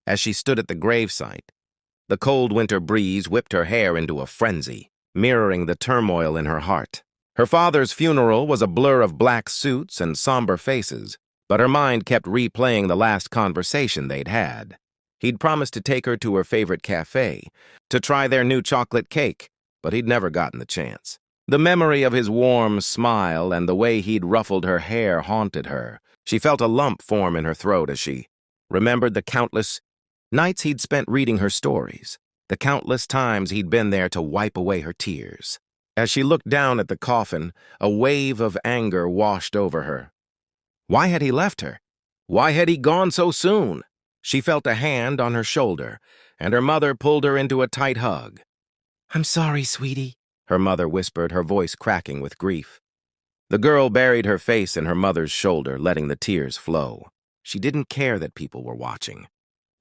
as she stood at the gravesite. The cold winter breeze whipped her hair into a frenzy, mirroring the turmoil in her heart. Her father's funeral was a blur of black suits and somber faces, but her mind kept replaying the last conversation they'd had. He'd promised to take her to her favorite cafe, to try their new chocolate cake, but he'd never gotten the chance. The memory of his warm smile and the way he'd ruffled her hair haunted her. She felt a lump form in her throat as she remembered the countless nights he'd spent reading her stories, the countless times he'd been there to wipe away her tears. As she looked down at the coffin, a wave of anger washed over her. Why had he left her? Why had he gone so soon? She felt a hand on her shoulder, and her mother pulled her into a tight hug. "I'm sorry, sweetie," her mother whispered, her voice cracking with grief. The girl buried her face in her mother's shoulder, letting the tears flow. She didn't care that people were watching.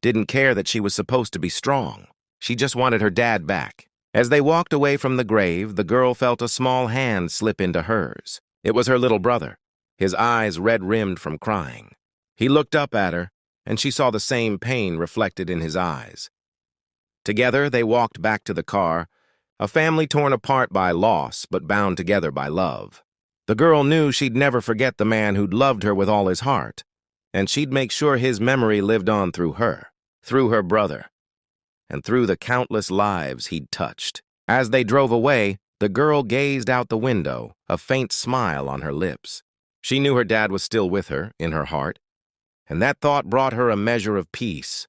Didn't care that she was supposed to be strong. She just wanted her dad back. As they walked away from the grave, the girl felt a small hand slip into hers. It was her little brother, his eyes red-rimmed from crying. He looked up at her, and she saw the same pain reflected in his eyes. Together, they walked back to the car, a family torn apart by loss but bound together by love. The girl knew she'd never forget the man who'd loved her with all his heart, and she'd make sure his memory lived on through her, through her brother, and through the countless lives he'd touched. As they drove away, the girl gazed out the window, a faint smile on her lips. She knew her dad was still with her, in her heart, and that thought brought her a measure of peace.